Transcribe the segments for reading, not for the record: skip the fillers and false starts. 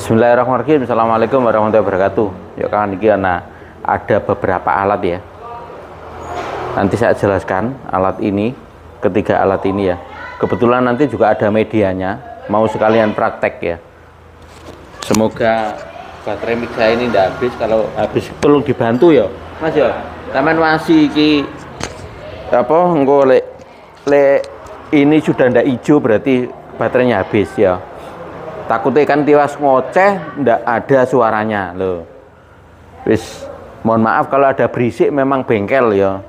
Bismillahirrahmanirrahim. Assalamualaikum warahmatullahi wabarakatuh. Ya kan, ini ada beberapa alat ya. Nanti saya jelaskan alat ini, ketiga alat ini ya. Kebetulan nanti juga ada medianya, mau sekalian praktek ya. Semoga baterai mic saya ini tidak habis. Kalau habis perlu dibantu ya, Mas ya. Taman masih ki apa engko le ini sudah ndak hijau berarti baterainya habis ya. Takutnya kan tiwas ngoceh ndak ada suaranya loh. Wis mohon maaf kalau ada berisik, memang bengkel ya.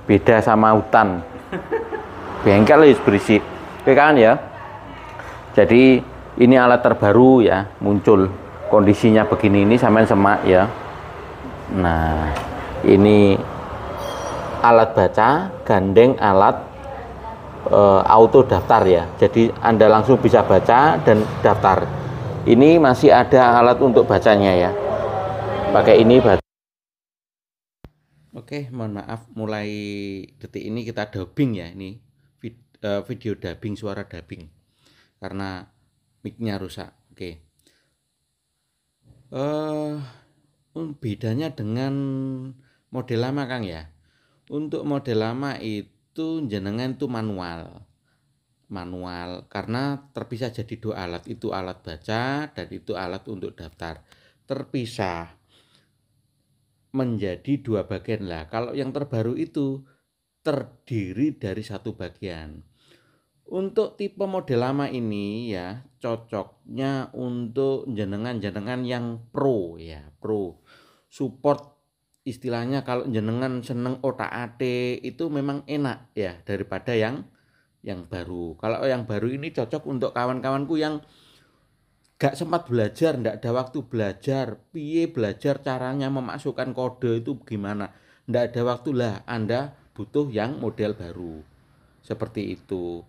Beda sama hutan. Bengkel is berisik. Oke kan ya. Jadi ini alat terbaru ya, muncul kondisinya begini, ini sampean semak ya. Nah, ini alat baca gandeng alat auto daftar ya. Jadi Anda langsung bisa baca dan daftar. Ini masih ada alat untuk bacanya ya. Pakai ini baca. Oke, mohon maaf, mulai detik ini kita dubbing ya. Ini video dubbing, suara dubbing karena mic-nya rusak. Oke. Bedanya dengan model lama Kang ya. Untuk model lama itu jenengan itu manual karena terpisah jadi dua alat, itu alat baca dan itu alat untuk daftar, terpisah menjadi dua bagian lah. Kalau yang terbaru itu terdiri dari satu bagian. Untuk tipe model lama ini ya cocoknya untuk jenengan yang pro ya, pro support. Istilahnya kalau jenengan seneng otak-atik itu memang enak ya daripada yang baru. Kalau yang baru ini cocok untuk kawan-kawanku yang gak sempat belajar, ndak ada waktu belajar, piye belajar caranya memasukkan kode itu gimana, ndak ada waktu lah, Anda butuh yang model baru seperti itu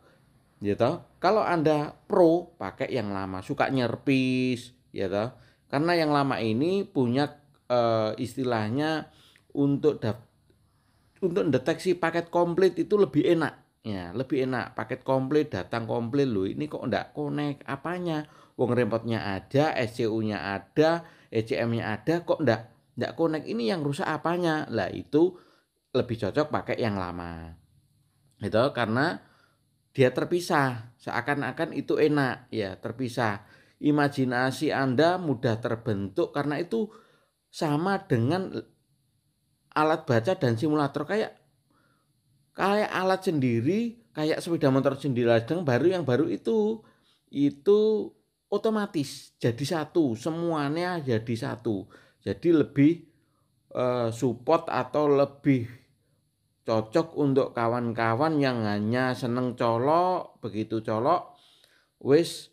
ya toh. Kalau Anda pro pakai yang lama, suka nyerpis ya toh, karena yang lama ini punya istilahnya untuk deteksi paket komplit itu lebih enak ya, lebih enak. Paket komplit datang komplit loh, ini kok ndak connect apanya, wong remote-nya ada, SCU-nya ada, ECM-nya ada, kok ndak connect, ini yang rusak apanya lah. Itu lebih cocok pakai yang lama itu karena dia terpisah, seakan-akan itu enak ya, terpisah. Imajinasi Anda mudah terbentuk karena itu sama dengan alat baca dan simulator, kayak alat sendiri, kayak sepeda motor sendiri. Yang baru itu otomatis jadi satu, semuanya jadi satu. Jadi lebih support atau lebih cocok untuk kawan-kawan yang hanya seneng colok, begitu colok wis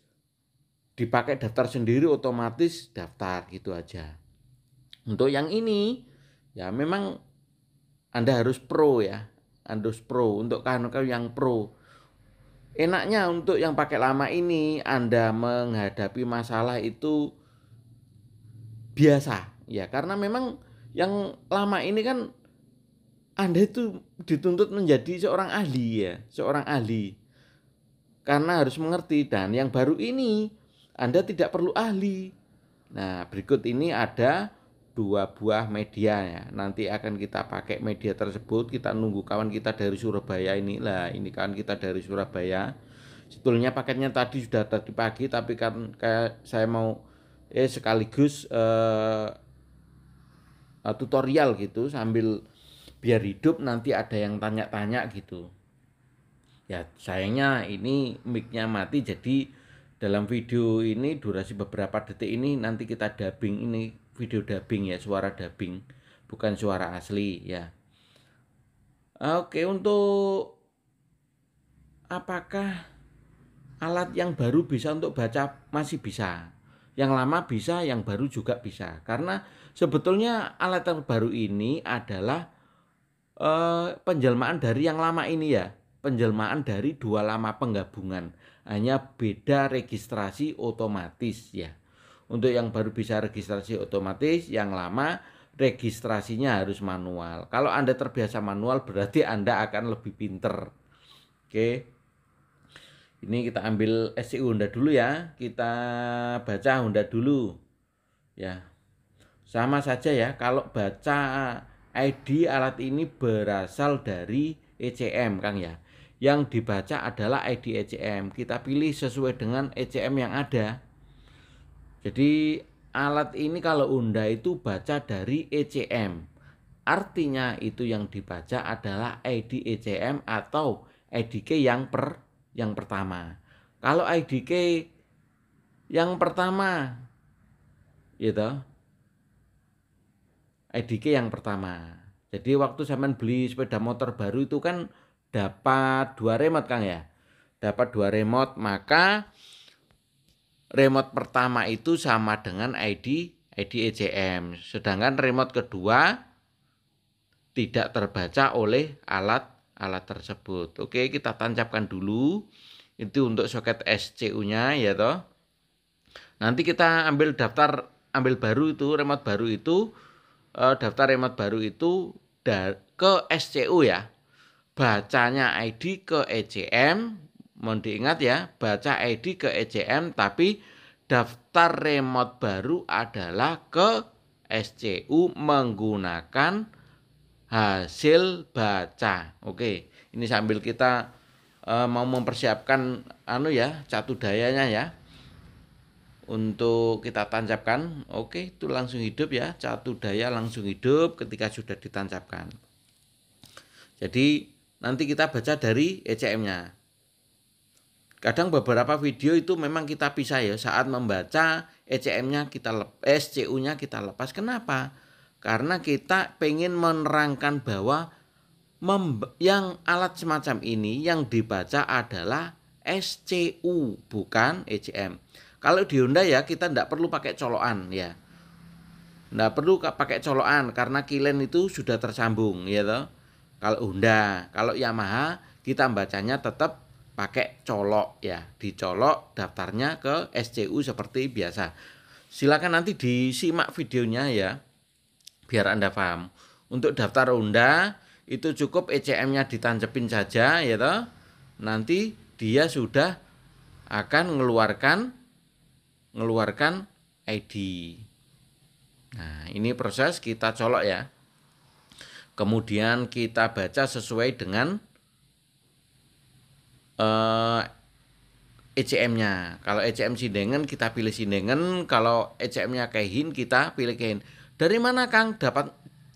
dipakai daftar sendiri, otomatis daftar gitu aja. Untuk yang ini ya memang Anda harus pro ya, harus pro. Untuk kawan-kawan yang pro, enaknya untuk yang pakai lama ini Anda menghadapi masalah itu biasa ya, karena memang yang lama ini kan Anda itu dituntut menjadi seorang ahli ya, seorang ahli karena harus mengerti. Dan yang baru ini Anda tidak perlu ahli. Nah, berikut ini ada dua buah media ya. Nanti akan kita pakai media tersebut. Kita nunggu kawan kita dari Surabaya inilah. Ini kawan kita dari Surabaya. Sebetulnya paketnya tadi sudah tadi pagi, tapi kan kayak saya mau sekaligus tutorial gitu sambil biar hidup, nanti ada yang tanya-tanya gitu. Ya sayangnya ini mic-nya mati, jadi dalam video ini durasi beberapa detik ini nanti kita dubbing, ini video dubbing ya, suara dubbing bukan suara asli ya. Oke, untuk apakah alat yang baru bisa untuk baca? Masih bisa. Yang lama bisa, yang baru juga bisa. Karena sebetulnya alat yang baru ini adalah penjelmaan dari yang lama ini ya. Penjelmaan dari dua lama penggabungan, hanya beda registrasi otomatis ya. Untuk yang baru bisa registrasi otomatis, yang lama registrasinya harus manual. Kalau Anda terbiasa manual berarti Anda akan lebih pinter. Oke. Ini kita ambil SCU Honda dulu ya. Kita baca Honda dulu. Ya. Sama saja ya, kalau baca ID alat ini berasal dari ECM, Kang ya. Yang dibaca adalah ID ECM. Kita pilih sesuai dengan ECM yang ada. Jadi alat ini kalau Honda itu baca dari ECM. Artinya itu yang dibaca adalah ID ECM atau IDK yang pertama. Kalau IDK yang pertama gitu, IDK yang pertama. Jadi waktu zaman beli sepeda motor baru itu kan dapat 2 remote, Kang ya. Dapat 2 remote, maka remote pertama itu sama dengan ID ECM. Sedangkan remote kedua tidak terbaca oleh alat tersebut. Oke, kita tancapkan dulu. Itu untuk soket SCU-nya ya toh. Nanti kita ambil baru itu, remote baru itu, daftar remote baru itu ke SCU ya. Bacanya ID ke ECM, mohon diingat ya, baca ID ke ECM, tapi daftar remote baru adalah ke SCU menggunakan hasil baca. Oke, ini sambil kita mau mempersiapkan catu dayanya ya. Untuk kita tancapkan. Oke, itu langsung hidup ya, catu daya langsung hidup ketika sudah ditancapkan. Jadi nanti kita baca dari ECM-nya. Kadang beberapa video itu memang kita pisah ya, saat membaca ECM-nya SCU-nya kita lepas. Kenapa? Karena kita pengen menerangkan bahwa yang alat semacam ini yang dibaca adalah SCU bukan ECM. Kalau di Honda ya kita tidak perlu pakai colokan ya. Tidak perlu pakai colokan karena kilen itu sudah tersambung ya toh. Kalau Honda, kalau Yamaha kita bacanya tetap pakai colok ya. Dicolok daftarnya ke SCU seperti biasa. Silakan nanti disimak videonya ya biar Anda paham. Untuk daftar Honda itu cukup ECM-nya ditancepin saja ya toh. Nanti dia sudah akan mengeluarkan ID. Nah, ini proses kita colok ya. Kemudian kita baca sesuai dengan ECM-nya. Kalau ECM Sindengen kita pilih Sindengen, kalau ECM-nya Keihin kita pilih Keihin. Dari mana Kang dapat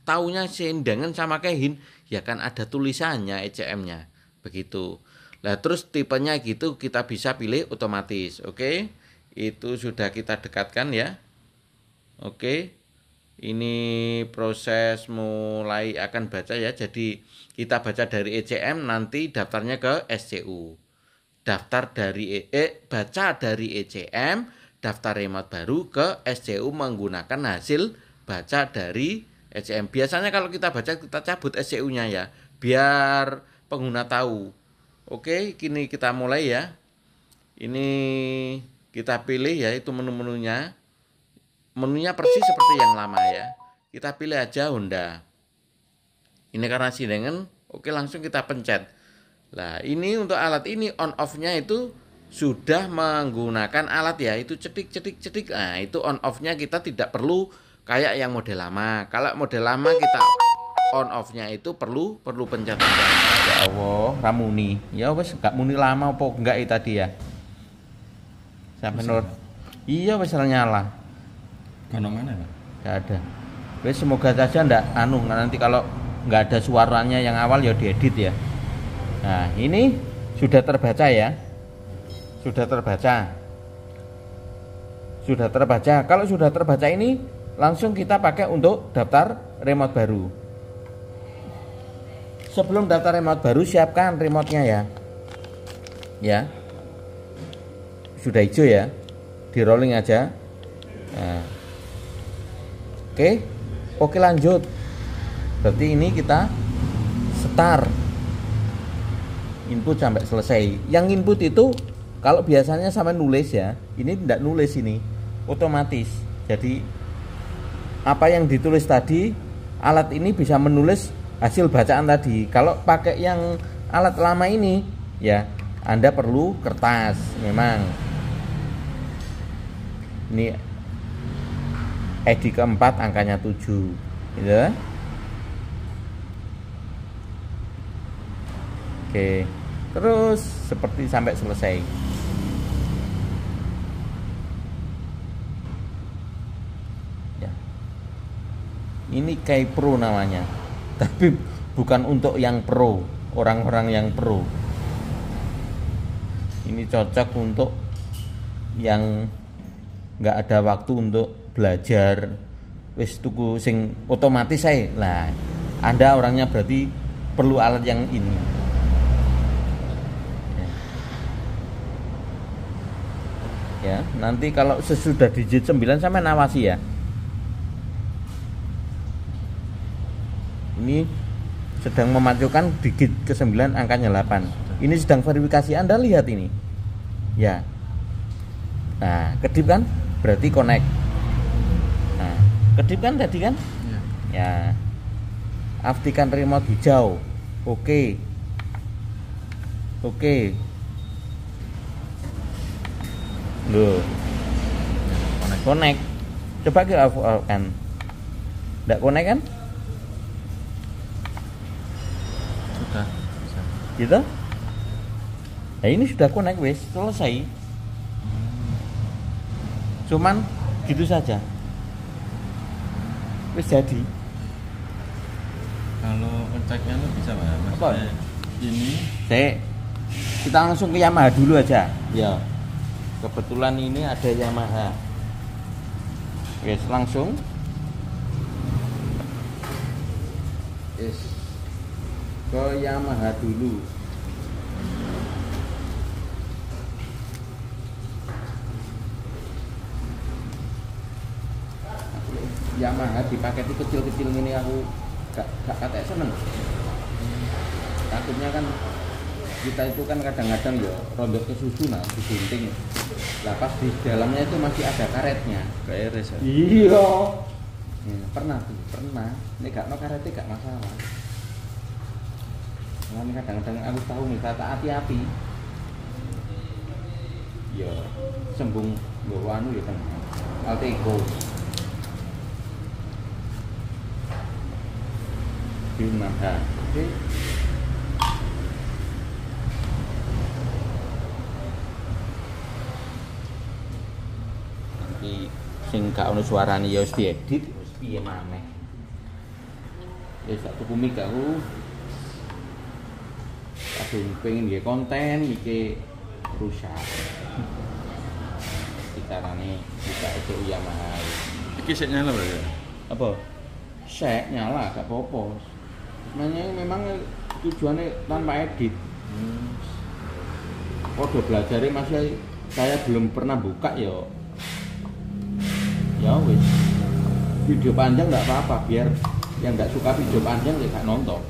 taunya Sindengen sama Keihin? Ya kan ada tulisannya ECM-nya. Begitu. Nah, terus tipenya gitu kita bisa pilih otomatis. Oke. Itu sudah kita dekatkan ya. Oke. Ini proses mulai akan baca ya. Jadi kita baca dari ECM, nanti daftarnya ke SCU. Baca dari ECM, daftar remote baru ke SCU menggunakan hasil baca dari ECM. Biasanya kalau kita baca kita cabut SCU-nya ya, biar pengguna tahu. Oke, kini kita mulai ya. Ini kita pilih ya, itu menu-menunya. Menunya persis seperti yang lama ya. Kita pilih aja Honda. Ini karena Sindengen, oke langsung kita pencet. Nah, ini untuk alat ini on off-nya itu sudah menggunakan alat ya, itu cedik. Nah, itu on off-nya kita tidak perlu kayak yang model lama. Kalau model lama kita on off-nya itu perlu pencet. Ya Allah, ramuni. Ya wes enggak muni lama apa enggak itu tadi ya. Sampai nur. Iya wes nyala. Kono mana, Pak? Enggak ada. Wes semoga saja enggak nanti kalau enggak ada suaranya yang awal ya diedit ya. Nah, ini sudah terbaca ya. Sudah terbaca. Kalau sudah terbaca ini langsung kita pakai untuk daftar remote baru. Sebelum daftar remote baru siapkan remote-nya ya. Ya. Sudah hijau ya, di rolling aja. Nah. Oke lanjut. Berarti ini kita start input sampai selesai. Yang input itu kalau biasanya sama nulis ya, ini tidak nulis, ini otomatis. Jadi apa yang ditulis tadi, alat ini bisa menulis hasil bacaan tadi. Kalau pakai yang alat lama ini ya, Anda perlu kertas memang. Ini edi keempat angkanya 7 gitu. Oke, terus seperti sampai selesai. Ya. Ini Kei Pro namanya, tapi bukan untuk yang pro, orang-orang yang pro. Ini cocok untuk yang nggak ada waktu untuk belajar, wis tuku sing otomatis saya. Nah, Anda orangnya berarti perlu alat yang ini. Ya, nanti kalau sesudah digit 9 sampai nawasi ya. Ini sedang memajukan digit ke-9 angkanya 8. Ini sedang verifikasi, Anda lihat ini. Ya. Nah, kedip kan? Berarti connect. Nah, kedip kan tadi kan? Ya. Ya. Aktifkan remote hijau. Oke. Oke. Loh. Connect. Coba kita kan. Enggak connect kan? Sudah bisa. Gitu? Nah, ini sudah connect wis, selesai. Cuman gitu saja. Wis jadi. Kalau ngeceknya lu bisa Pak? Maksudnya ini Kita langsung ke Yamaha dulu aja. Ya. Kebetulan ini ada Yamaha. Wes langsung. Yes. Ke Yamaha dulu. Yamaha dipakai itu kecil-kecil ini aku gak kata seneng. Takutnya kan kita itu kan kadang-kadang ya rontok ke susu nah digunting. Lah pas di dalamnya itu masih ada karetnya. kayak iris ya? Iya. Ya, pernah. Ini gak no karetnya gak masalah. Nah, kadang-kadang aku tahu nih kata hati-hati. Ya sembung bawa anu ya kan. Altego. Yamaha. Oke. Nanti sing gak ono suarane ya wis diedit wis piye maneh. Ya sak tuku mik aku. Aku pengen nggih konten iki rusak. Carane bisa itu Yamaha. Iki sik nyala berarti ya? Apa? Sek nyala gak apa-apa. Sebenarnya memang tujuannya tanpa edit. Kode belajarnya masih saya belum pernah buka ya. Ya wis. Video panjang nggak apa-apa biar yang nggak suka video panjang ya nggak nonton.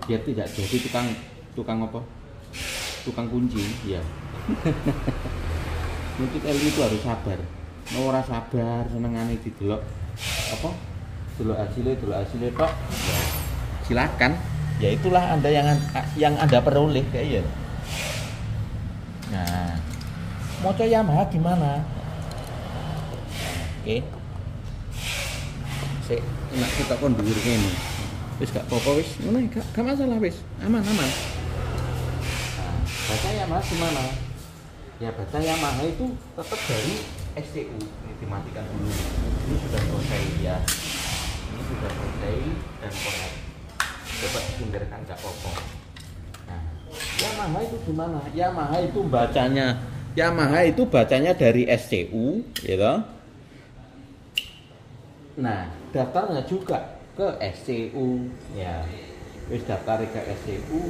Biar tidak jadi tukang apa? Tukang kunci, ya. Mungkin itu harus sabar. Ora sabar senengane didelok apa? Delok hasilnya tok. Ya, silakan. Ya itulah Anda yang Anda peroleh kayak ya. Nah, moco Yamaha gimana? Oke. Sik, enak kita kon dhuwur kene. Wis gak apa-apa wis, ngono gak masalah wis. Aman. Nah, baca Yamaha gimana? Ya baca Yamaha itu tetap dari STU. Ini dimatikan dulu. Ini sudah selesai ya. Ini sudah selesai dan connect. Coba hindarkan gak apa-apa. Nah, Yamaha itu gimana? Yamaha itu bacanya dari SCU, gitu. Nah, daftarnya juga ke SCU, ya. Wis daftar ke SCU.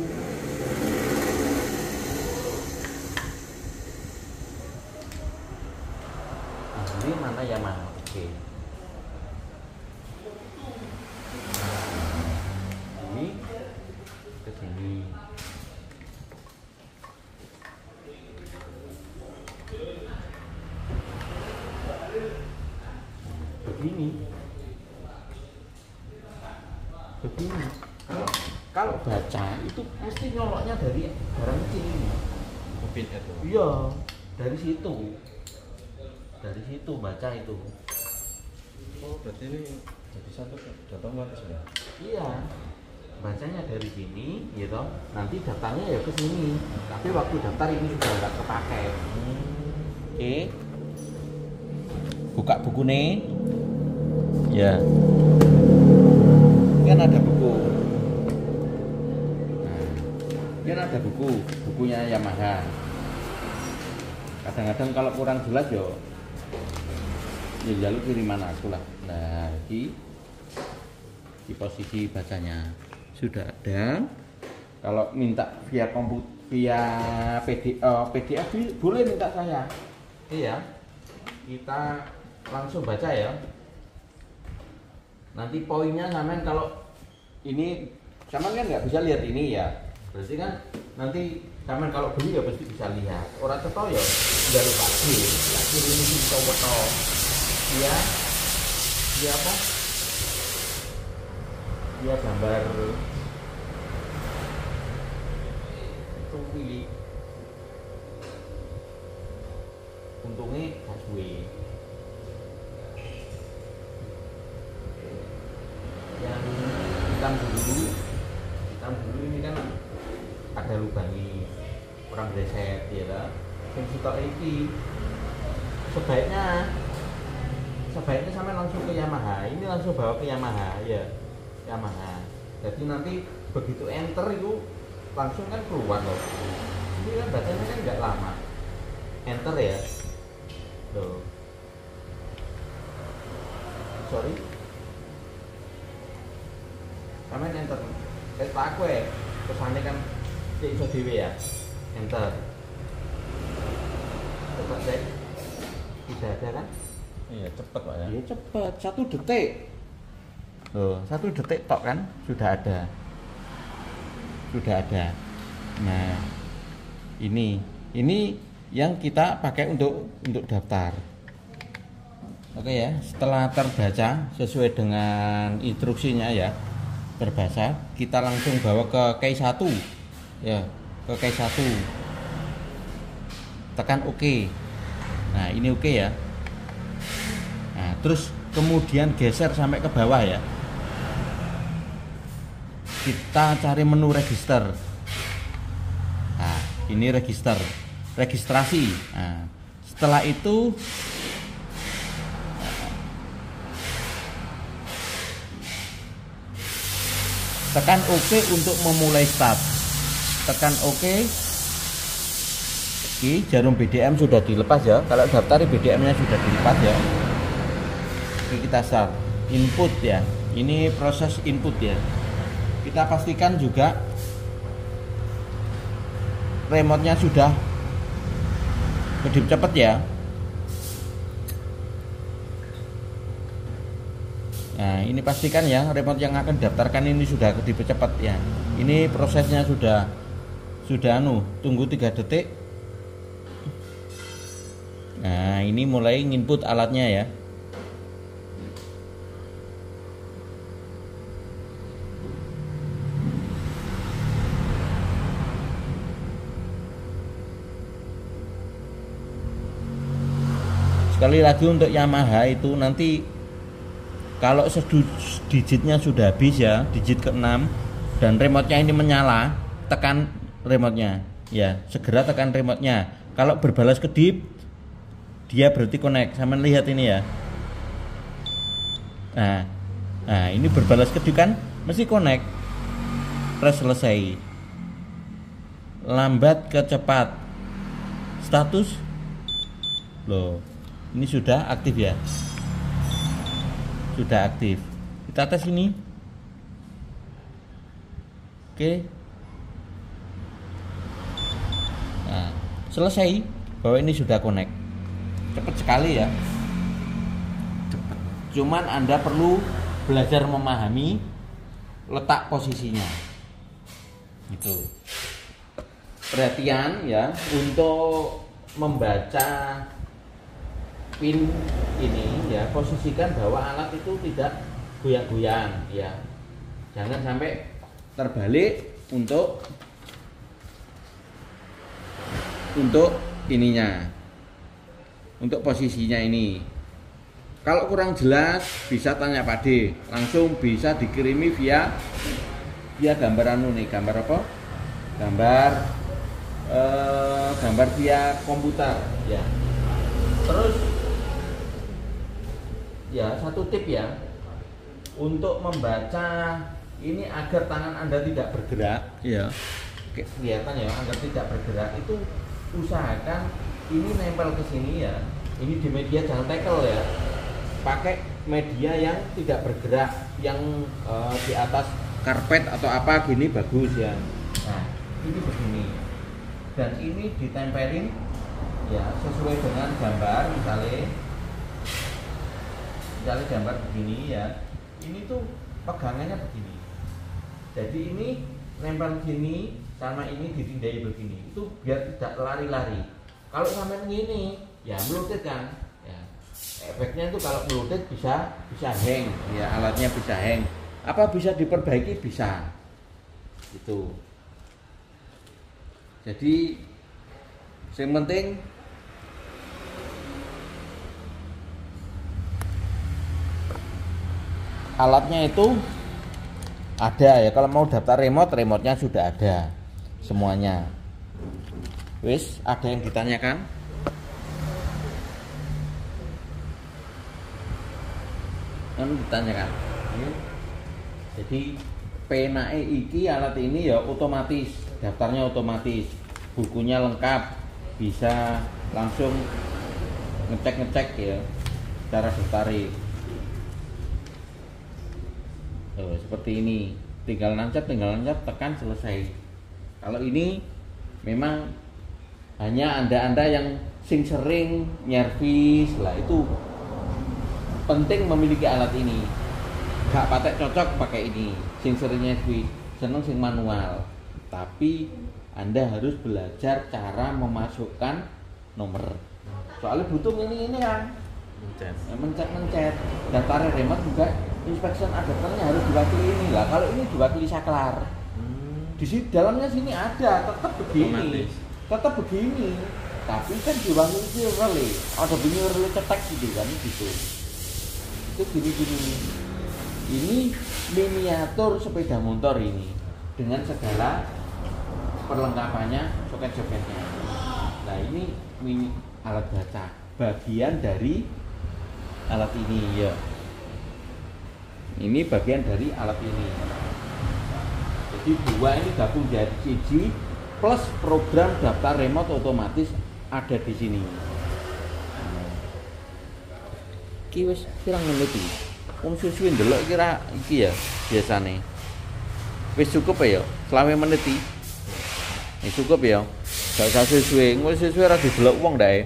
Nah, ini mana Yamaha? Oke. Ini ke sini. Begini. kalau baca itu mesti nyoloknya dari barang kecil ini. Pin itu. Iya, dari situ baca itu. Oh, berarti ini jadi satu otomatis ya? Iya, bacanya dari sini gitu, nanti daftarnya ya ke sini, tapi waktu daftar ini sudah nggak terpakai. Oke, buka buku nih ya, kan ada buku. Nah, kan ada bukunya Yamaha. Kadang-kadang kalau kurang jelas ya jalur kiriman aku lah. Nah, di posisi bacanya sudah ada. Kalau minta via PDF boleh minta saya. Iya, kita langsung baca ya. Nanti poinnya sampean kalau ini sampean kan nggak bisa lihat ini ya. Berarti kan nanti sampean kalau beli ya pasti bisa lihat. Orang cetok ya nggak lupa kirim ini kita foto. Dia apa? Dia gambar itu pilih. Untungnya gak suwe. Yang hitam dulu ini kan ada lubangnya, kurang reset ya lah. Yang sitok ini sebaiknya sampai langsung ke Yamaha. Ini langsung bawa ke Yamaha ya, Yamaha. Jadi nanti begitu enter itu langsung kan keluar loh. Ini kan bacanya kan nggak lama. Enter ya. Tuh. Sorry. Sampai enter. Tak aku ya. Kesane kan iso dhewe ya. Enter. Coba cek. Tidak ada kan? Iya, cepet Pak ya. Iya cepet, 1 detik. Loh, 1 detik tok kan sudah ada. Nah, ini yang kita pakai untuk daftar. Oke ya, setelah terbaca sesuai dengan instruksinya ya, terbaca, kita langsung bawa ke K1 ya, ke K1. Tekan OK. Nah, ini OK ya. Nah, terus kemudian geser sampai ke bawah ya. Kita cari menu register. Nah, ini registrasi. Nah, setelah itu tekan OK untuk memulai start. Tekan OK. Oke, jarum BDM sudah dilepas ya. Kalau daftar BDM-nya sudah dilepas ya. Oke, kita start. Input ya. Ini proses input ya. Kita pastikan juga remote-nya sudah kedip cepat ya. Nah, ini pastikan ya remote yang akan didaftarkan ini sudah kedip cepat ya. Ini prosesnya sudah tunggu 3 detik. Nah, ini mulai input alatnya ya. Sekali lagi untuk Yamaha itu nanti kalau digitnya sudah habis ya, digit ke-6 dan remote-nya ini menyala, tekan remote-nya ya, segera tekan remote-nya. Kalau berbalas kedip dia berarti connect. Sama lihat ini ya. Nah, ini berbalas kedip kan mesti connect. Press selesai. Lambat ke cepat. Status loh. Ini sudah aktif ya. Sudah aktif. Kita tes ini. Oke. Nah, selesai bahwa ini sudah connect. Cepat sekali ya. Cepat. Cuman Anda perlu belajar memahami letak posisinya. Gitu. Perhatian ya untuk membaca pin ini ya, posisikan bahwa alat itu tidak goyang-goyang ya. Jangan sampai terbalik untuk ininya, untuk posisinya ini. Kalau kurang jelas bisa tanya Pak D, langsung bisa dikirimi via gambar gambar apa? Gambar via komputer ya. Terus ya satu tip ya, untuk membaca ini agar tangan Anda tidak bergerak ya. Kelihatan ya, agar tidak bergerak itu usahakan ini nempel ke sini ya. Ini di media, jangan tekel ya. Pakai media yang tidak bergerak, yang di atas karpet atau apa gini bagus ya. Nah, ini begini. Dan ini ditempelin ya sesuai dengan gambar, misalnya gambar begini ya. Ini tuh pegangannya begini. Jadi ini nempel gini sama ini ditindai begini. Itu biar tidak lari-lari. Kalau sampai begini ya melutit kan. Ya. Efeknya itu kalau melutit bisa hang ya, alatnya bisa hang. Apa bisa diperbaiki? Bisa. Itu. Jadi yang penting alatnya itu ada ya. Kalau mau daftar remote-nya sudah ada semuanya. Wis, ada yang ditanyakan? Yang ditanyakan. Jadi penae iki, alat ini ya otomatis, daftarnya otomatis, bukunya lengkap, bisa langsung ngecek ya cara daftarin. Seperti ini, tinggal nancap, tekan, selesai. Kalau ini memang hanya anda yang sering nyervis lah, itu penting memiliki alat ini. Gak patek cocok pakai ini, sering nyervis, seneng sing manual. Tapi Anda harus belajar cara memasukkan nomor. Soalnya butuh ini kan mencet. Daftar remote juga inspection adapternya harus diwakili ini lah. Kalau ini diwakili saklar. Di sini dalamnya sini ada, tetap begini. Tetap begini. Tapi kan diwakili relay. Ada bunyi relay cetak gitu kan gitu. Itu gini. Ini miniatur sepeda motor ini dengan segala perlengkapannya, soket-soketnya. Nah ini mini alat baca, bagian dari alat ini ya. Ini bagian dari alat ini. Jadi dua ini gabung jadi siji plus program daftar remote otomatis ada di sini. Iki wis pirang menit iki? Wong suwi ndelok kira iki ya biasane. Wis cukup ya, selawe menit iki. Cukup ya. Gak usah suwe-suwe, suwe-suwe ora didelok wong ndae.